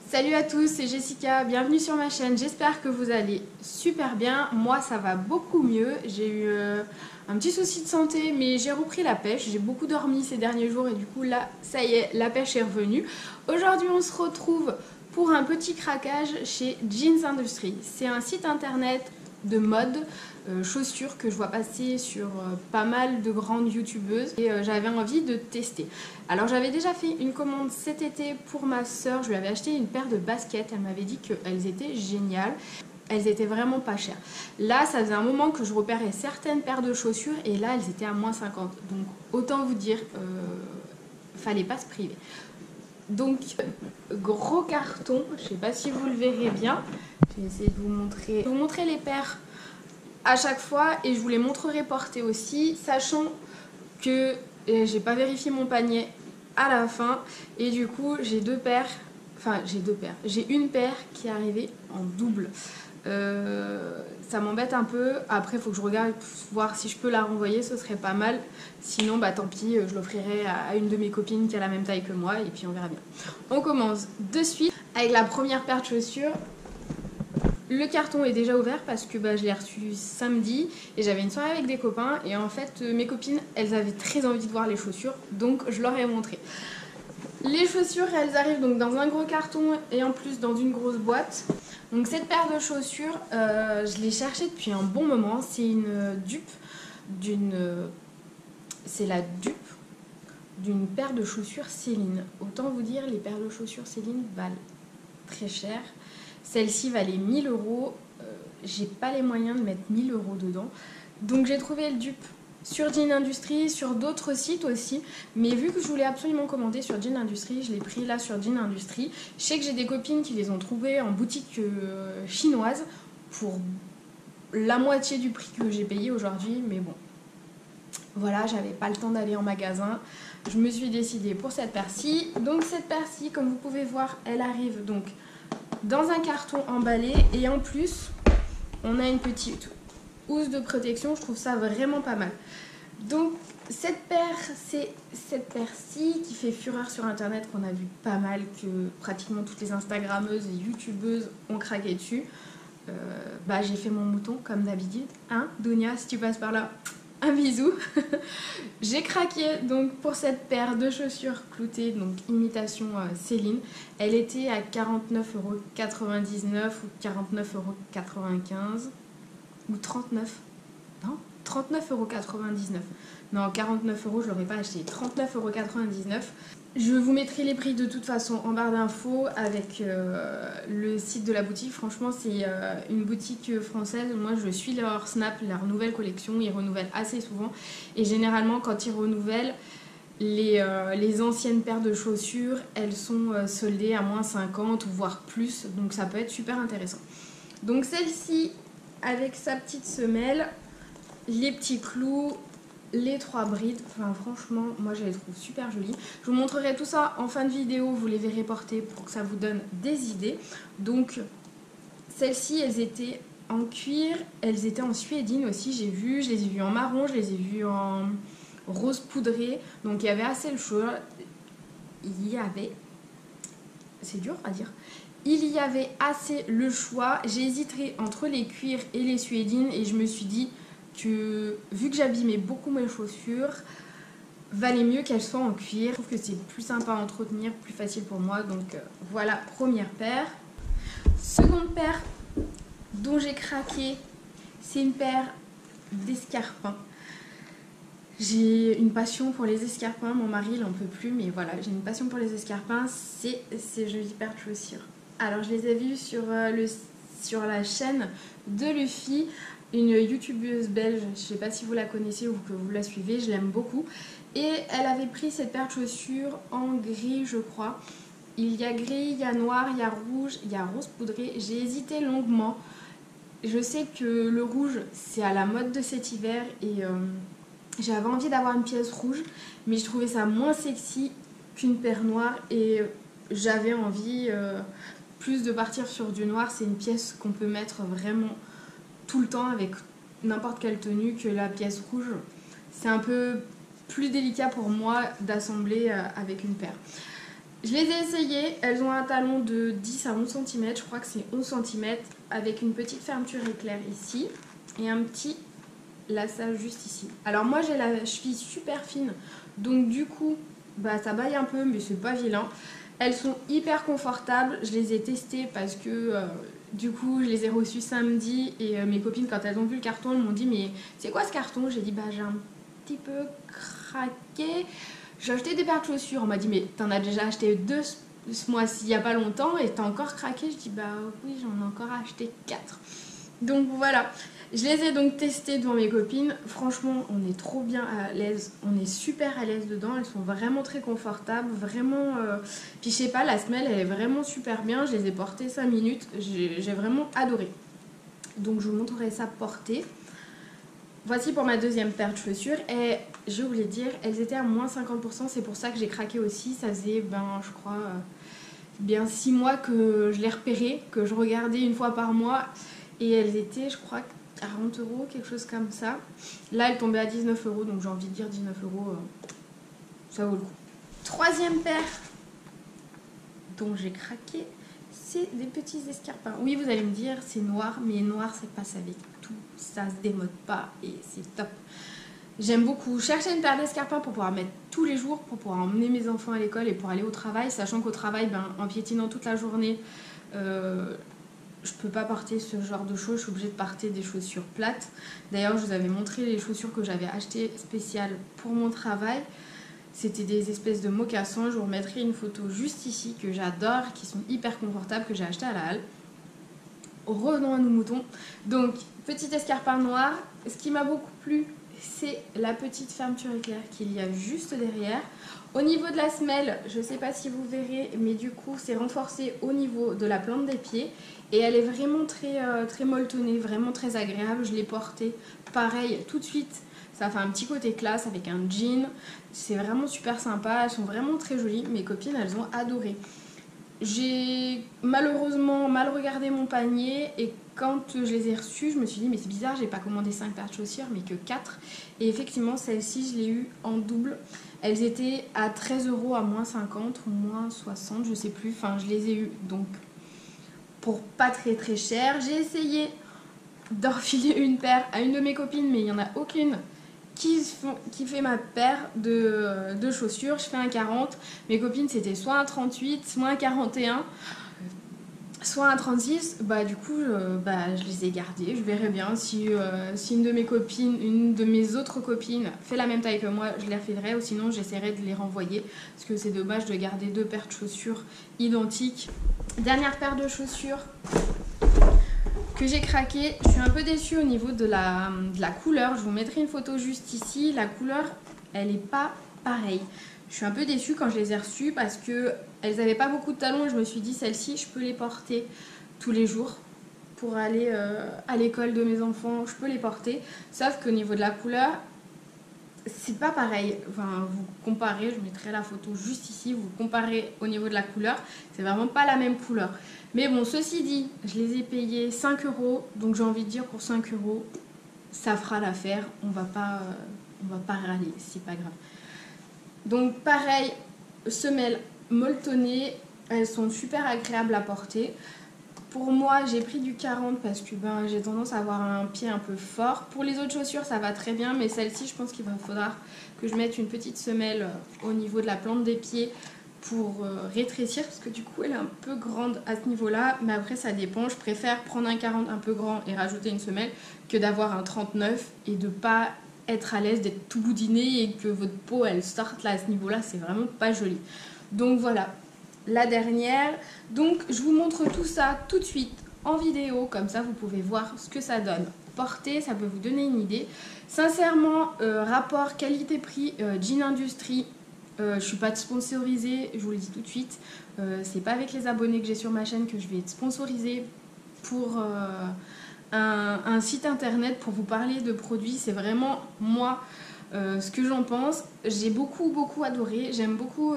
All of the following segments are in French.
Salut à tous, c'est Jessica, bienvenue sur ma chaîne, j'espère que vous allez super bien. Moi ça va beaucoup mieux, j'ai eu un petit souci de santé mais j'ai repris la pêche, j'ai beaucoup dormi ces derniers jours et du coup là ça y est, la pêche est revenue. Aujourd'hui on se retrouve pour un petit craquage chez Jeans Industry. C'est un site internet de mode, chaussures que je vois passer sur pas mal de grandes youtubeuses et j'avais envie de tester. Alors j'avais déjà fait une commande cet été pour ma soeur, je lui avais acheté une paire de baskets, elle m'avait dit qu'elles étaient géniales. Elles étaient vraiment pas chères. Là, ça faisait un moment que je repérais certaines paires de chaussures et là, elles étaient à moins 50. Donc, autant vous dire, fallait pas se priver. Donc, gros carton, je sais pas si vous le verrez bien. Je vais essayer de vous montrer. Je vais vous montrer les paires à chaque fois et je vous les montrerai portées aussi, sachant que j'ai pas vérifié mon panier à la fin et du coup, j'ai deux paires. Enfin, j'ai une paire qui est arrivée en double. Ça m'embête un peu. Après, il faut que je regarde pour voir si je peux la renvoyer, ce serait pas mal. Sinon, bah tant pis, je l'offrirai à une de mes copines qui a la même taille que moi et puis on verra bien. On commence de suite avec la première paire de chaussures. Le carton est déjà ouvert parce que je l'ai reçu samedi et j'avais une soirée avec des copains et en fait mes copines elles avaient très envie de voir les chaussures donc je leur ai montré. Les chaussures elles arrivent donc dans un gros carton et en plus dans une grosse boîte. Donc cette paire de chaussures je l'ai cherchée depuis un bon moment, c'est une dupe c'est la dupe d'une paire de chaussures Céline. Autant vous dire les paires de chaussures Céline valent très cher. Celle-ci valait 1000 €. J'ai pas les moyens de mettre 1000 € dedans. Donc j'ai trouvé le dupe sur Jeans Industry, sur d'autres sites aussi. Mais vu que je voulais absolument commander sur Jeans Industry, je l'ai pris là sur Jeans Industry. Je sais que j'ai des copines qui les ont trouvées en boutique chinoise pour la moitié du prix que j'ai payé aujourd'hui. Mais bon, voilà, j'avais pas le temps d'aller en magasin. Je me suis décidée pour cette paire-ci. Donc cette paire-ci, comme vous pouvez voir, elle arrive donc dans un carton emballé et en plus on a une petite housse de protection, je trouve ça vraiment pas mal. Donc cette paire, c'est cette paire-ci qui fait fureur sur internet, qu'on a vu pas mal, que pratiquement toutes les instagrammeuses et youtubeuses ont craqué dessus. J'ai fait mon mouton comme d'habitude, hein Dunia, si tu passes par là, un bisou. J'ai craqué donc pour cette paire de chaussures cloutées, donc imitation Céline. Elle était à 49,99 € ou 49,95 € ou 39. Non, 39,99 €. Non, 49 € je l'aurais pas acheté. 39,99 €. Je vous mettrai les prix de toute façon en barre d'infos avec le site de la boutique. Franchement, c'est une boutique française. Moi, je suis leur Snap, leur nouvelle collection. Ils renouvellent assez souvent. Et généralement, quand ils renouvellent, les anciennes paires de chaussures, elles sont soldées à moins 50 ou voire plus. Donc, ça peut être super intéressant. Donc, celle-ci, avec sa petite semelle, les petits clous, les 3 brides, enfin franchement moi je les trouve super jolies. Je vous montrerai tout ça en fin de vidéo, vous les verrez porter pour que ça vous donne des idées. Donc celles-ci elles étaient en cuir, elles étaient en suédine aussi, je les ai vues en marron, je les ai vues en rose poudré, donc il y avait assez le choix. C'est dur à dire. Il y avait assez le choix, j'ai hésité entre les cuirs et les suédines et je me suis dit que vu que j'abîmais beaucoup mes chaussures, valait mieux qu'elles soient en cuir. Je trouve que c'est plus sympa à entretenir, plus facile pour moi. Donc voilà, première paire. Seconde paire dont j'ai craqué, c'est une paire d'escarpins. J'ai une passion pour les escarpins, mon mari il en peut plus, mais voilà, j'ai une passion pour les escarpins, c'est ces jolies paires de chaussures. Alors je les ai vues sur la chaîne de Luffy, une youtubeuse belge, je ne sais pas si vous la connaissez ou que vous la suivez, je l'aime beaucoup. Et elle avait pris cette paire de chaussures en gris je crois. Il y a gris, il y a noir, il y a rouge, il y a rose poudré. J'ai hésité longuement. Je sais que le rouge c'est à la mode de cet hiver et j'avais envie d'avoir une pièce rouge. Mais je trouvais ça moins sexy qu'une paire noire et j'avais envie plus de partir sur du noir. C'est une pièce qu'on peut mettre vraiment tout le temps avec n'importe quelle tenue, que la pièce rouge c'est un peu plus délicat pour moi d'assembler avec une paire. Je les ai essayées, elles ont un talon de 10 à 11 cm, je crois que c'est 11 cm, avec une petite fermeture éclair ici et un petit lassage juste ici. Alors moi j'ai la cheville super fine, donc du coup bah, ça baille un peu mais c'est pas vilain. Elles sont hyper confortables, je les ai testées parce que du coup je les ai reçues samedi et mes copines quand elles ont vu le carton elles m'ont dit mais c'est quoi ce carton? J'ai dit bah j'ai un petit peu craqué. J'ai acheté des paires de chaussures, on m'a dit mais t'en as déjà acheté 2 ce mois-ci il y a pas longtemps et t'as encore craqué? Je dis bah oui j'en ai encore acheté 4. Donc voilà, je les ai donc testées devant mes copines. Franchement, on est trop bien à l'aise. On est super à l'aise dedans. Elles sont vraiment très confortables. Vraiment. Puis je sais pas, la semelle, elle est vraiment super bien. Je les ai portées 5 minutes. J'ai vraiment adoré. Donc je vous montrerai ça portée. Voici pour ma deuxième paire de chaussures. Et je voulais dire, elles étaient à moins 50%. C'est pour ça que j'ai craqué aussi. Ça faisait, je crois, bien 6 mois que je les repérais, que je regardais une fois par mois. Et elles étaient, je crois, 40 €, quelque chose comme ça. Là, elles tombaient à 19 €, donc j'ai envie de dire 19 €, ça vaut le coup. Troisième paire dont j'ai craqué, c'est des petits escarpins. Oui, vous allez me dire, c'est noir, mais noir, ça passe avec tout. Ça se démode pas et c'est top. J'aime beaucoup chercher une paire d'escarpins pour pouvoir mettre tous les jours, pour pouvoir emmener mes enfants à l'école et pour aller au travail, sachant qu'au travail, en piétinant toute la journée, je peux pas porter ce genre de choses, je suis obligée de porter des chaussures plates. D'ailleurs, je vous avais montré les chaussures que j'avais achetées spéciales pour mon travail. C'était des espèces de mocassins, je vous remettrai une photo juste ici que j'adore, qui sont hyper confortables, que j'ai achetées à la halle. Revenons à nos moutons. Donc, petit escarpin noir. Ce qui m'a beaucoup plu, c'est la petite fermeture éclair qu'il y a juste derrière. Au niveau de la semelle, je ne sais pas si vous verrez, mais du coup c'est renforcé au niveau de la plante des pieds et elle est vraiment très molletonnée, vraiment très agréable. Je l'ai portée pareil tout de suite, ça fait un petit côté classe avec un jean, c'est vraiment super sympa, elles sont vraiment très jolies, mes copines elles ont adoré. J'ai malheureusement mal regardé mon panier et quand je les ai reçues, je me suis dit mais c'est bizarre, j'ai pas commandé 5 paires de chaussures mais que 4. Et effectivement, celle-ci, je l'ai eu en double. Elles étaient à 13 € à moins 50 ou moins 60, je sais plus. Enfin, je les ai eues donc pour pas très cher. J'ai essayé d'enfiler une paire à une de mes copines mais il n'y en a aucune qui fait ma paire de chaussures. Je fais un 40. Mes copines, c'était soit un 38, soit un 41, soit un 36. Bah, du coup, je les ai gardées. Je verrai bien si une de mes copines, une de mes autres copines fait la même taille que moi, je les refilerai. Ou sinon, j'essaierai de les renvoyer. Parce que c'est dommage de garder 2 paires de chaussures identiques. Dernière paire de chaussures que j'ai craqué. Je suis un peu déçue au niveau de la couleur. Je vous mettrai une photo juste ici. La couleur, elle n'est pas pareille. Je suis un peu déçue quand je les ai reçues parce qu'elles n'avaient pas beaucoup de talons. Et je me suis dit, celles-ci, je peux les porter tous les jours pour aller à l'école de mes enfants. Je peux les porter. Sauf qu'au niveau de la couleur, c'est pas pareil. Enfin, vous comparez, je mettrai la photo juste ici. Vous comparez au niveau de la couleur. C'est vraiment pas la même couleur. Mais bon, ceci dit, je les ai payés 5 €, donc j'ai envie de dire pour 5 €, ça fera l'affaire. On va pas râler, c'est pas grave. Donc pareil, semelles molletonnées, elles sont super agréables à porter. Pour moi, j'ai pris du 40 parce que j'ai tendance à avoir un pied un peu fort. Pour les autres chaussures, ça va très bien, mais celle-ci, je pense qu'il faudra que je mette une petite semelle au niveau de la plante des pieds pour rétrécir parce que du coup elle est un peu grande à ce niveau là, mais après ça dépend. Je préfère prendre un 40 un peu grand et rajouter une semelle que d'avoir un 39 et de pas être à l'aise, d'être tout boudiné et que votre peau elle sorte là à ce niveau là, c'est vraiment pas joli. Donc voilà, la dernière. Donc je vous montre tout ça tout de suite en vidéo, comme ça vous pouvez voir ce que ça donne porter, ça peut vous donner une idée. Sincèrement, rapport qualité-prix, Jean Industrie, je suis pas sponsorisée, je vous le dis tout de suite. C'est pas avec les abonnés que j'ai sur ma chaîne que je vais être sponsorisée pour un site internet pour vous parler de produits. C'est vraiment moi ce que j'en pense. J'ai beaucoup adoré. J'aime beaucoup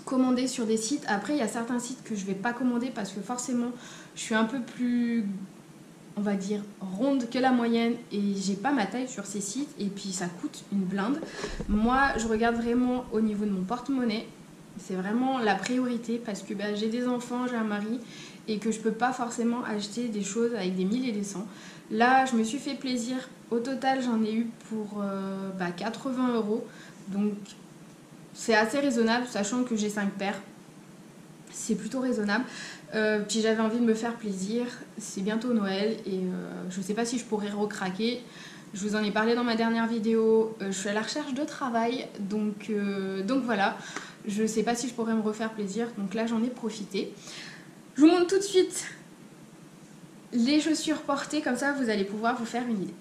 commander sur des sites. Après, il y a certains sites que je vais pas commander parce que forcément, je suis un peu plus, on va dire, ronde que la moyenne et j'ai pas ma taille sur ces sites et puis ça coûte une blinde. Moi je regarde vraiment au niveau de mon porte-monnaie C'est vraiment la priorité parce que j'ai des enfants, j'ai un mari et que je peux pas forcément acheter des choses avec des 1000 et des 100. Là, je me suis fait plaisir. Au total, j'en ai eu pour 80 €. Donc, c'est assez raisonnable, sachant que j'ai 5 paires. C'est plutôt raisonnable. Puis j'avais envie de me faire plaisir. C'est bientôt Noël et je sais pas si je pourrais recraquer. Je vous en ai parlé dans ma dernière vidéo. Je suis à la recherche de travail. Donc voilà. Je sais pas si je pourrais me refaire plaisir. Donc là, j'en ai profité. Je vous montre tout de suite les chaussures portées. Comme ça, vous allez pouvoir vous faire une idée.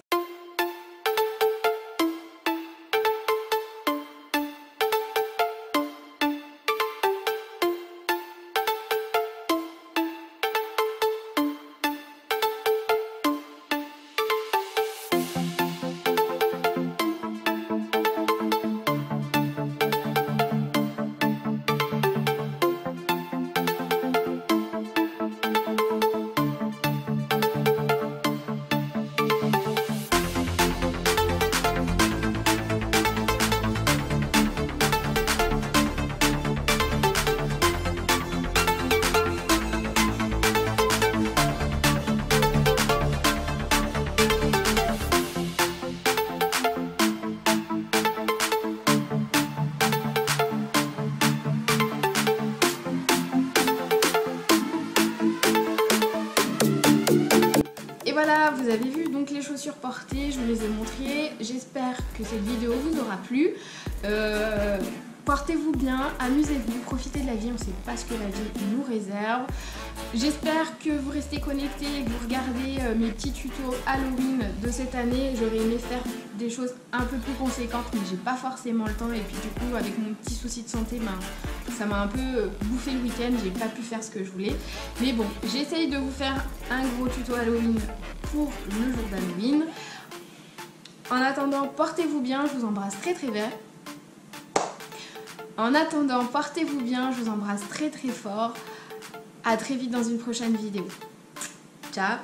Et voilà, vous avez vu donc les chaussures portées, je vous les ai montrées. J'espère que cette vidéo vous aura plu. Portez-vous bien, amusez-vous, profitez de la vie, on ne sait pas ce que la vie nous réserve. J'espère que vous restez connectés et que vous regardez mes petits tutos Halloween de cette année. J'aurais aimé faire des choses un peu plus conséquentes, mais j'ai pas forcément le temps. Et puis du coup, avec mon petit souci de santé, ça m'a un peu bouffé le week-end. J'ai pas pu faire ce que je voulais. Mais bon, j'essaye de vous faire un gros tuto Halloween pour le jour d'Halloween. En attendant, portez-vous bien, je vous embrasse très très fort. En attendant, portez-vous bien, je vous embrasse très très fort. À très vite dans une prochaine vidéo. Ciao!